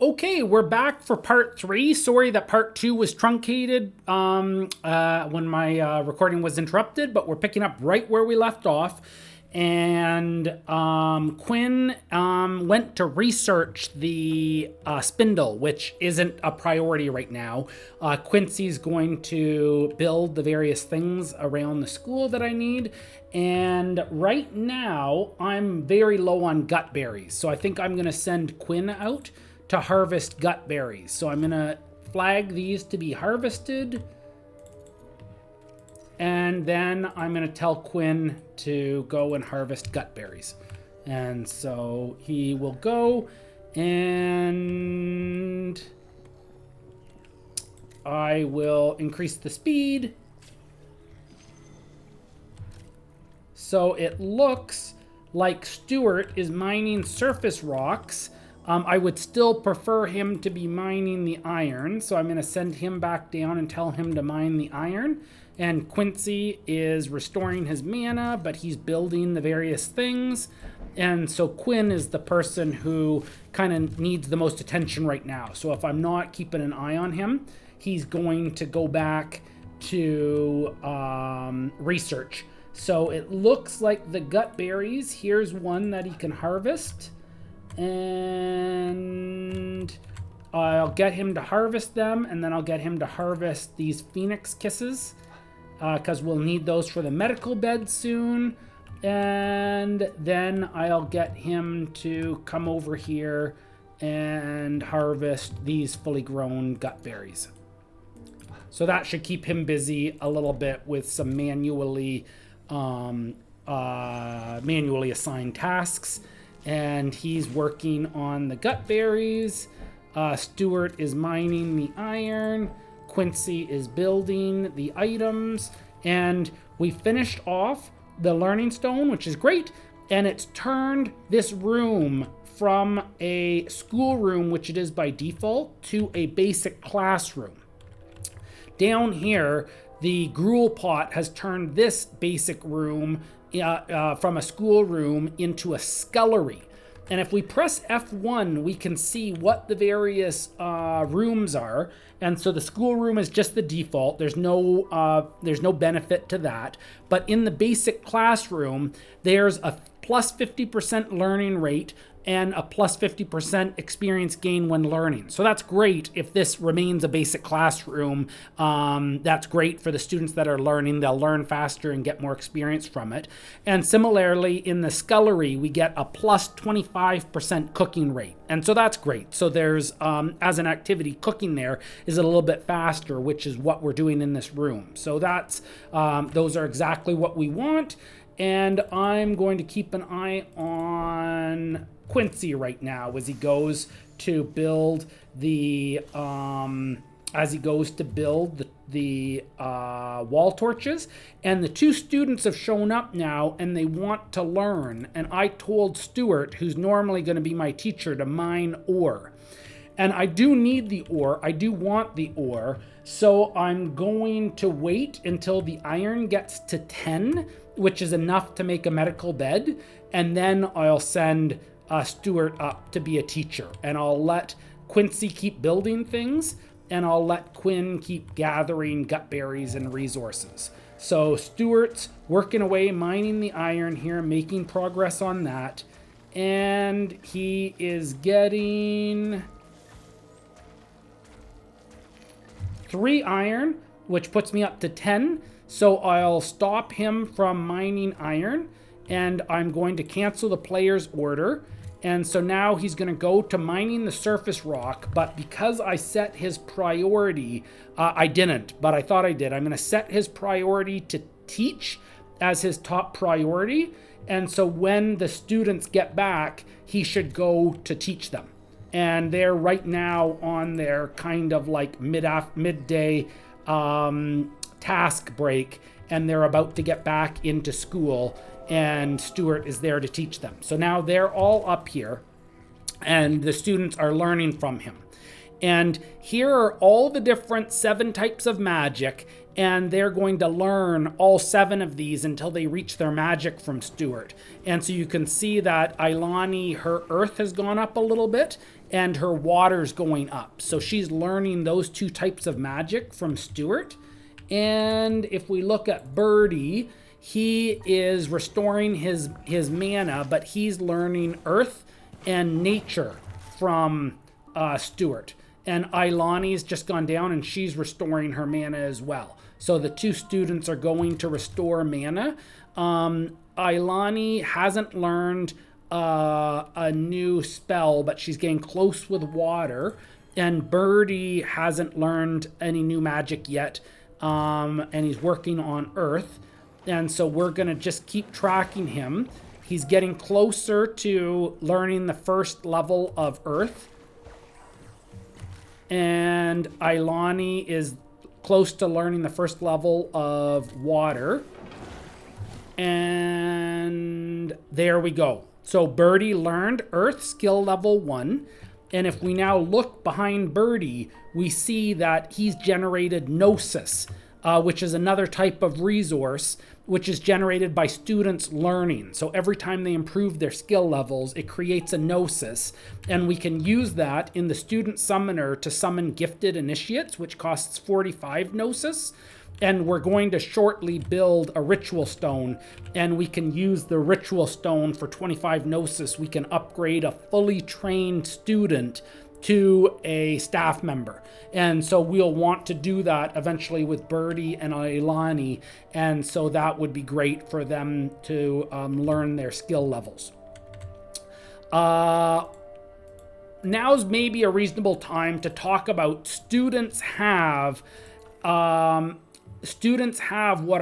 Okay, we're back for part 3. Sorry that part 2 was truncated when my recording was interrupted, but we're picking up right where we left off. And Quinn went to research the spindle, which isn't a priority right now. Quincy's going to build the various things around the school that I need. And right now, I'm very low on gut berries. So I think I'm going to send Quinn out to harvest gut berries. So I'm going to flag these to be harvested. And then I'm going to tell Quinn to go and harvest gut berries. And so he will go, and I will increase the speed. So it looks like Stuart is mining surface rocks. I would still prefer him to be mining the iron. So I'm going to send him back down and tell him to mine the iron. And Quincy is restoring his mana, but he's building the various things. And so Quinn is the person who kind of needs the most attention right now. So if I'm not keeping an eye on him, he's going to go back to research. So it looks like the gut berries, here's one that he can harvest. And I'll get him to harvest them, and then I'll get him to harvest these phoenix kisses, because we'll need those for the medical bed soon. And then I'll get him to come over here and harvest these fully grown gut berries. So that should keep him busy a little bit with some manually assigned tasks. And he's working on the gut berries. Stuart is mining the iron. Quincy is building the items. And we finished off the learning stone, which is great. And it's turned this room from a schoolroom, which it is by default, to a basic classroom. Down here, the gruel pot has turned this basic room from a schoolroom into a scullery. And if we press F1, we can see what the various rooms are. And so the schoolroom is just the default. There's no benefit to that. But in the basic classroom, there's a plus 50% learning rate and a plus 50% experience gain when learning. So that's great if this remains a basic classroom. That's great for the students that are learning. They'll learn faster and get more experience from it. And similarly, in the scullery, we get a plus 25% cooking rate. And so that's great. So there's, as an activity, cooking there is a little bit faster, which is what we're doing in this room. So that's, those are exactly what we want. And I'm going to keep an eye on Quincy right now as he goes to build the wall torches. And the two students have shown up now and they want to learn. And I told Stuart, who's normally going to be my teacher, to mine ore. And I do need the ore. I do want the ore. So I'm going to wait until the iron gets to 10, which is enough to make a medical bed. And then I'll send Stuart up to be a teacher. And I'll let Quincy keep building things. And I'll let Quinn keep gathering gut berries and resources. So Stuart's working away, mining the iron here, making progress on that. And he is getting 3 iron, which puts me up to 10. So I'll stop him from mining iron, and I'm going to cancel the player's order. And so now he's going to go to mining the surface rock, but because I set his priority, I didn't, but I thought I did. I'm going to set his priority to teach as his top priority. And so when the students get back, he should go to teach them. And they're right now on their kind of like midday task break, and they're about to get back into school, and Stuart is there to teach them. So now they're all up here, and the students are learning from him. And here are all the different 7 types of magic, and they're going to learn all 7 of these until they reach their magic from Stuart. And so you can see that Ailani, her earth has gone up a little bit and her water's going up. So she's learning those 2 types of magic from Stuart. And if we look at Birdie, he is restoring his mana, but he's learning earth and nature from Stuart. And Ailani's just gone down and she's restoring her mana as well. So the 2 students are going to restore mana. Ailani hasn't learned a new spell, but she's getting close with water. And Birdie hasn't learned any new magic yet, and he's working on earth. And so we're going to just keep tracking him. He's getting closer to learning the first level of earth. And Ailani is close to learning the first level of water. And there we go. So Birdie learned earth skill level 1. And if we now look behind Birdie, we see that he's generated Gnosis, which is another type of resource, which is generated by students learning. So every time they improve their skill levels, it creates a Gnosis. And we can use that in the student summoner to summon gifted initiates, which costs 45 Gnosis. And we're going to shortly build a ritual stone, and we can use the ritual stone for 25 Gnosis. We can upgrade a fully trained student to a staff member. And so we'll want to do that eventually with Birdie and Ailani. And so that would be great for them to learn their skill levels. Now's maybe a reasonable time to talk about students have what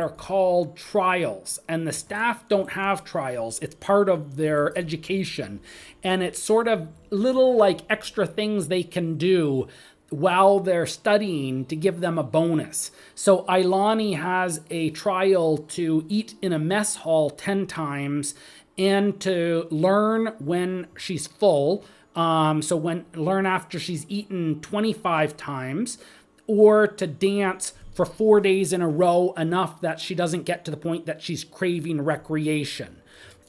are called trials, and the staff don't have trials. It's part of their education, and it's sort of little like extra things they can do while they're studying to give them a bonus. So Ailani has a trial to eat in a mess hall 10 times and to learn when she's full. Learn after she's eaten 25 times, or to dance for 4 days in a row enough that she doesn't get to the point that she's craving recreation.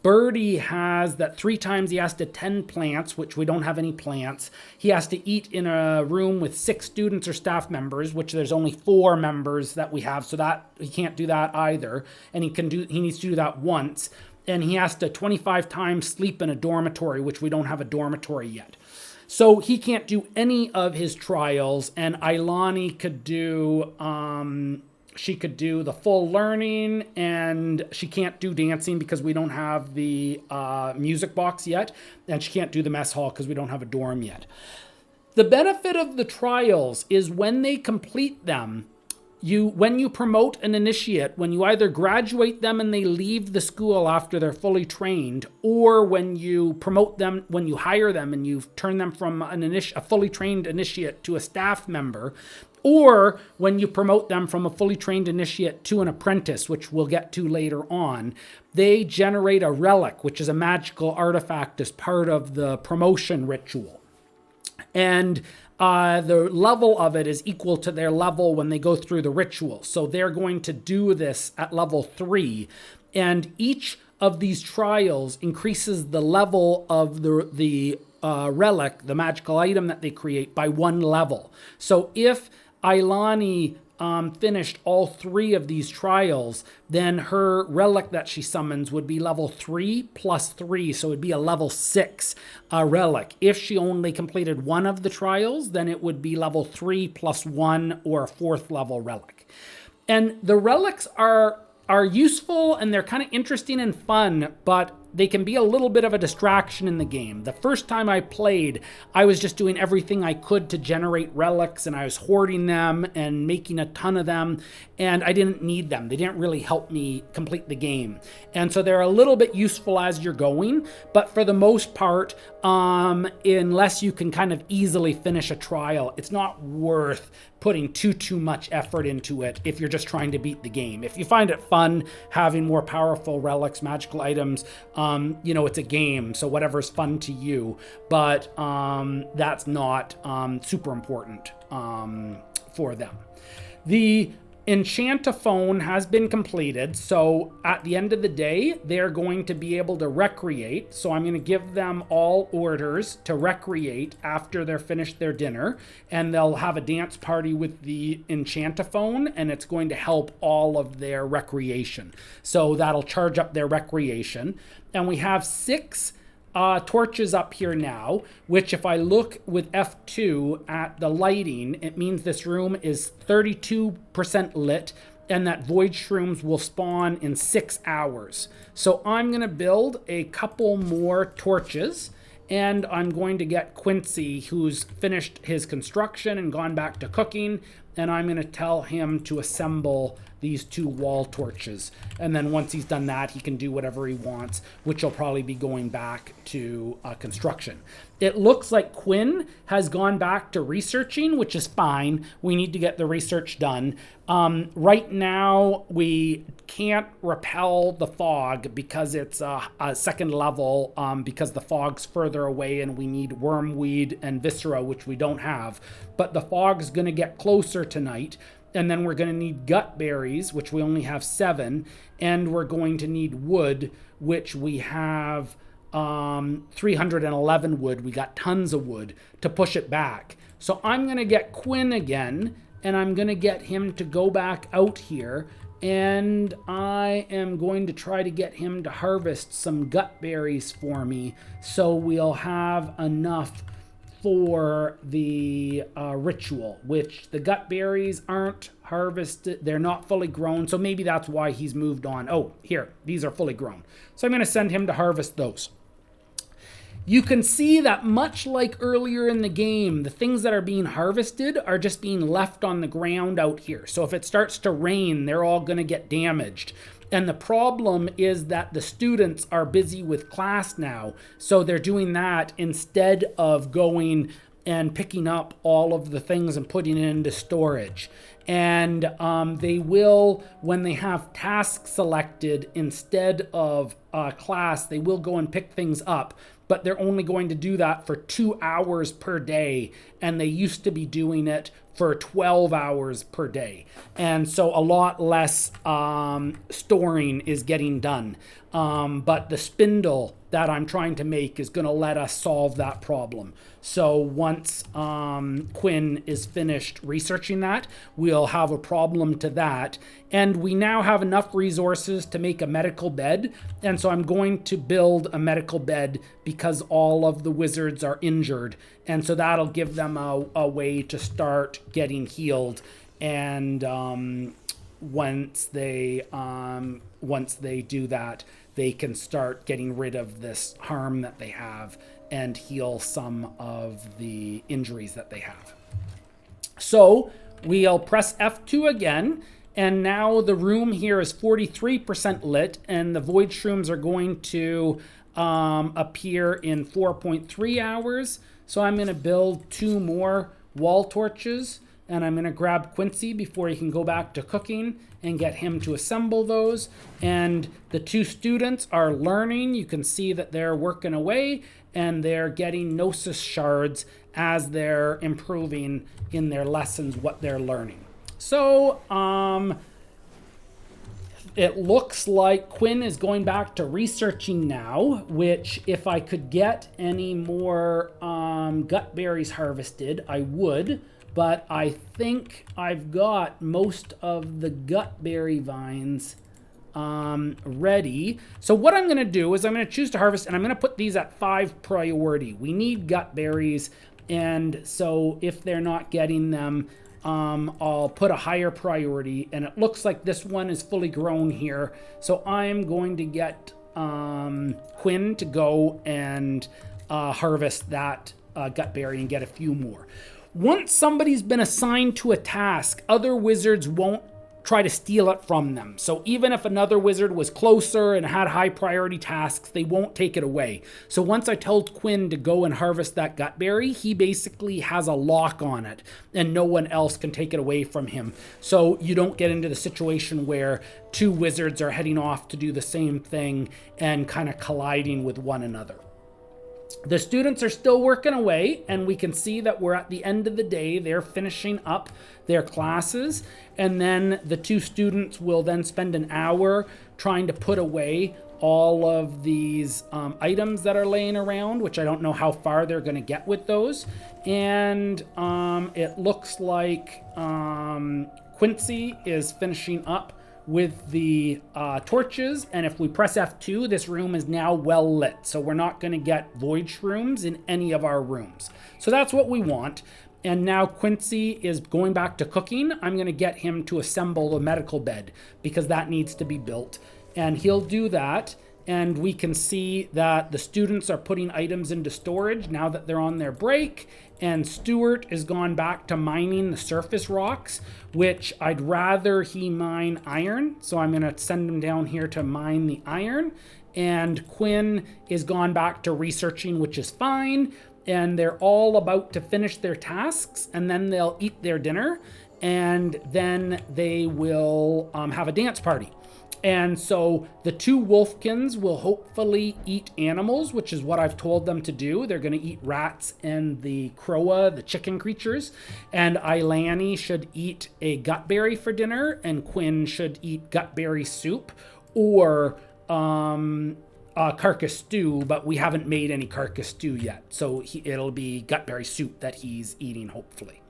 Birdie has that 3 times he has to tend plants, which we don't have any plants. He has to eat in a room with 6 students or staff members, which there's only 4 members that we have, so that he can't do that either. And he needs to do that once. And he has to 25 times sleep in a dormitory, which we don't have a dormitory yet. So he can't do any of his trials, and Ailani could do, she could do the full learning, and she can't do dancing because we don't have the music box yet, and she can't do the mess hall because we don't have a dorm yet. The benefit of the trials is when they complete them, when you promote an initiate, when you either graduate them and they leave the school after they're fully trained, or when you promote them, when you hire them and you turn them from a fully trained initiate to a staff member, or when you promote them from a fully trained initiate to an apprentice, which we'll get to later on, they generate a relic, which is a magical artifact as part of the promotion ritual. And the level of it is equal to their level when they go through the ritual. So they're going to do this at level 3. And each of these trials increases the level of the relic, the magical item that they create, by 1 level. So if Ailani finished all 3 of these trials, then her relic that she summons would be level 3 plus 3, so it'd be a level 6 relic. If she only completed 1 of the trials, then it would be level 3 plus 1, or a 4th level relic. And the relics are useful, and they're kind of interesting and fun, but they can be a little bit of a distraction in the game. The first time I played, I was just doing everything I could to generate relics, and I was hoarding them and making a ton of them, and I didn't need them. They didn't really help me complete the game. And so they're a little bit useful as you're going, but for the most part, unless you can kind of easily finish a trial, it's not worth putting too much effort into it if you're just trying to beat the game. If you find it fun having more powerful relics, magical items, it's a game, so whatever's fun to you, but that's not super important for them. The Enchantophone has been completed, so at the end of the day, they're going to be able to recreate. So I'm going to give them all orders to recreate after they're finished their dinner, and they'll have a dance party with the Enchantophone, and it's going to help all of their recreation. So that'll charge up their recreation. And we have 6 torches up here now, which if I look with F2 at the lighting, it means this room is 32% lit and that void shrooms will spawn in 6 hours. So I'm going to build a couple more torches, and I'm going to get Quincy, who's finished his construction and gone back to cooking, and I'm going to tell him to assemble these 2 wall torches. And then once he's done that, he can do whatever he wants, which will probably be going back to construction. It looks like Quinn has gone back to researching, which is fine. We need to get the research done. Right now, we can't repel the fog because it's a 2nd level, because the fog's further away and we need wormweed and viscera, which we don't have. But the fog's going to get closer tonight. And then we're going to need gut berries, which we only have 7. And we're going to need wood, which we have 311 wood. We got tons of wood to push it back. So I'm going to get Quinn again, and I'm going to get him to go back out here. And I am going to try to get him to harvest some gut berries for me, so we'll have enough for the ritual, which the gut berries aren't harvested. They're not fully grown, so maybe that's why he's moved on. Oh, here, these are fully grown. So I'm going to send him to harvest those. You can see that much like earlier in the game, the things that are being harvested are just being left on the ground out here. So if it starts to rain, they're all going to get damaged. And the problem is that the students are busy with class now. So they're doing that instead of going and picking up all of the things and putting it into storage. And they will, when they have tasks selected instead of class, they will go and pick things up. But they're only going to do that for 2 hours per day. And they used to be doing it for 12 hours per day. And so a lot less storing is getting done. But the spindle that I'm trying to make is going to let us solve that problem. So once Quinn is finished researching that, we'll have a problem to that. And we now have enough resources to make a medical bed. And so I'm going to build a medical bed because all of the wizards are injured. And so that'll give them a way to start getting healed. And once they do that, they can start getting rid of this harm that they have and heal some of the injuries that they have. So we'll press F2 again, and now the room here is 43% lit, and the void shrooms are going to appear in 4.3 hours. So I'm going to build 2 more wall torches, and I'm going to grab Quincy before he can go back to cooking and get him to assemble those. And the 2 students are learning. You can see that they're working away and they're getting gnosis shards as they're improving in their lessons what they're learning. So it looks like Quinn is going back to researching now, which if I could get any more gut berries harvested, I would. But I think I've got most of the gutberry vines ready. So what I'm going to do is I'm going to choose to harvest, and I'm going to put these at 5 priority. We need gutberries, and so if they're not getting them, I'll put a higher priority. And it looks like this one is fully grown here. So I'm going to get Quinn to go and harvest that gutberry and get a few more. Once somebody's been assigned to a task, other wizards won't try to steal it from them. So even if another wizard was closer and had high priority tasks, they won't take it away. So once I told Quinn to go and harvest that gutberry, he basically has a lock on it and no one else can take it away from him. So you don't get into the situation where 2 wizards are heading off to do the same thing and kind of colliding with one another. The students are still working away, and we can see that we're at the end of the day. They're finishing up their classes, and then the 2 students will then spend an hour trying to put away all of these items that are laying around, which I don't know how far they're going to get with those. And it looks like Quincy is finishing up with the torches, and if we press F2, this room is now well lit, so we're not going to get void shrooms in any of our rooms. So that's what we want. And now Quincy is going back to cooking. I'm going to get him to assemble a medical bed because that needs to be built, and he'll do that. And we can see that the students are putting items into storage now that they're on their break. And Stuart is gone back to mining the surface rocks, which I'd rather he mine iron. So I'm going to send him down here to mine the iron. And Quinn is gone back to researching, which is fine. And they're all about to finish their tasks, and then they'll eat their dinner, and then they will have a dance party. And so the 2 wolfkins will hopefully eat animals, which is what I've told them to do. They're going to eat rats and the croa, the chicken creatures. And Ilani should eat a gutberry for dinner, and Quinn should eat gutberry soup or carcass stew, but we haven't made any carcass stew yet. So it'll be gutberry soup that he's eating, hopefully.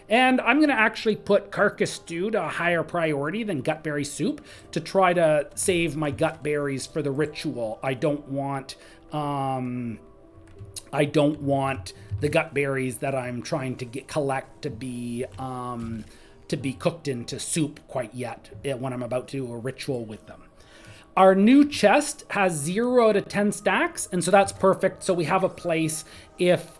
And I'm going to actually put carcass stew to a higher priority than gutberry soup to try to save my gutberries for the ritual. I don't want the gutberries that I'm trying to collect to be cooked into soup quite yet when I'm about to do a ritual with them. Our new chest has 0 out of 10 stacks, and so that's perfect. So we have a place if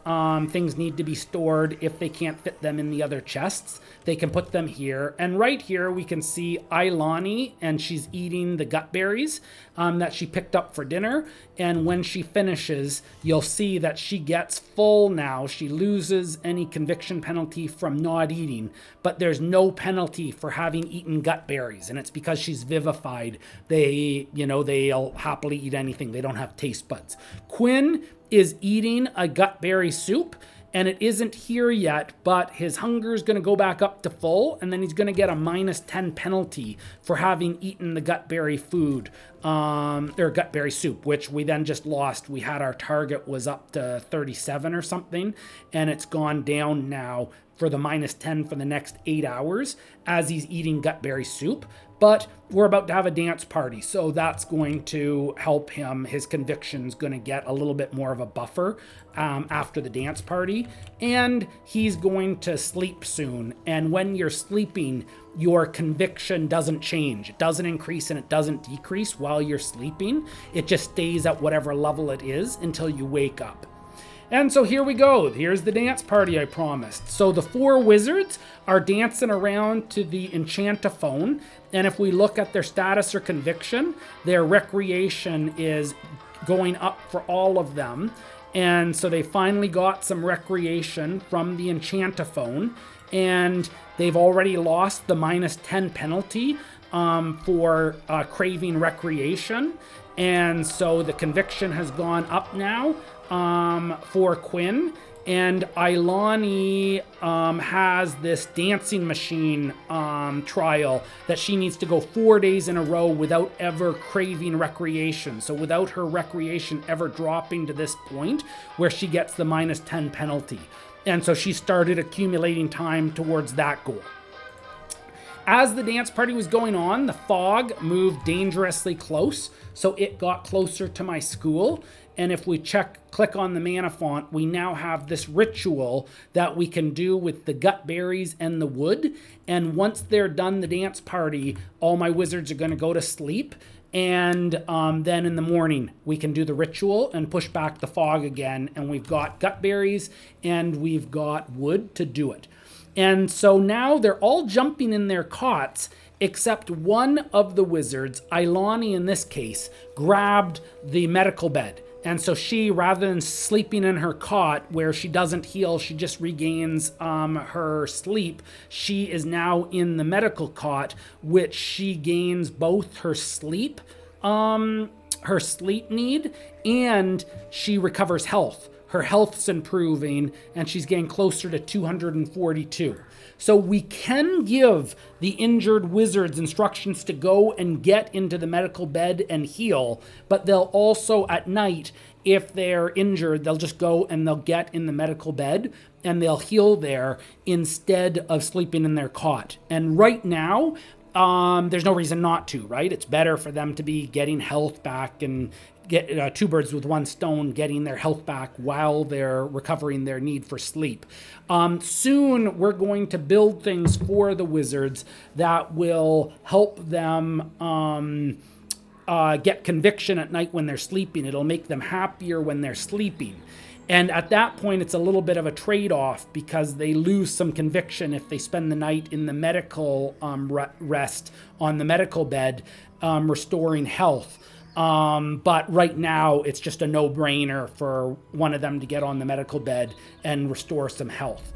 things need to be stored, if they can't fit them in the other chests, they can put them here. And right here we can see Ilani, and she's eating the gutberries that she picked up for dinner. And when she finishes, you'll see that she gets full now. She loses any conviction penalty from not eating, but there's no penalty for having eaten gutberries, and it's because she's vivified. They'll happily eat anything. They don't have taste buds. Quinn is eating a gutberry soup, and it isn't here yet, but his hunger is going to go back up to full, and then he's going to get a -10 penalty for having eaten the gutberry food, or gutberry soup, which we then just lost. We had our target was up to 37 or something, and it's gone down now for the -10 for the next 8 hours as he's eating gutberry soup. But we're about to have a dance party, so that's going to help him. His conviction's going to get a little bit more of a buffer after the dance party, and he's going to sleep soon. And when you're sleeping, your conviction doesn't change. It doesn't increase and it doesn't decrease while you're sleeping. It just stays at whatever level it is until you wake up. And so here we go. Here's the dance party I promised. So the 4 wizards are dancing around to the enchantophone. And if we look at their status or conviction, their recreation is going up for all of them. And so they finally got some recreation from the enchantophone. And they've already lost the -10 penalty for craving recreation. And so the conviction has gone up now for Quinn, and Ilani has this dancing machine trial that she needs to go 4 days in a row without ever craving recreation. So without her recreation ever dropping to this point where she gets the -10 penalty. And so she started accumulating time towards that goal. As the dance party was going on, the fog moved dangerously close, so it got closer to my school. And if we click on the mana font, we now have this ritual that we can do with the gutberries and the wood. And once they're done the dance party, all my wizards are going to go to sleep. And then in the morning, we can do the ritual and push back the fog again. And we've got gutberries and we've got wood to do it. And so now they're all jumping in their cots, except one of the wizards, Ilani in this case, grabbed the medical bed. And so she, rather than sleeping in her cot where she doesn't heal, she just regains her sleep, she is now in the medical cot, which she gains both her sleep her sleep need, and she recovers health. Her health's improving, and she's getting closer to 242. So we can give the injured wizards instructions to go and get into the medical bed and heal, but they'll also at night, if they're injured, they'll just go and they'll get in the medical bed and they'll heal there instead of sleeping in their cot. And right now, there's no reason not to, right? It's better for them to be getting health back and get two birds with one stone, getting their health back while they're recovering their need for sleep. Soon we're going to build things for the wizards that will help them get conviction at night when they're sleeping. It'll make them happier when they're sleeping. And at that point, it's a little bit of a trade-off because they lose some conviction if they spend the night in the medical rest on the medical bed, restoring health. But right now, it's just a no-brainer for one of them to get on the medical bed and restore some health.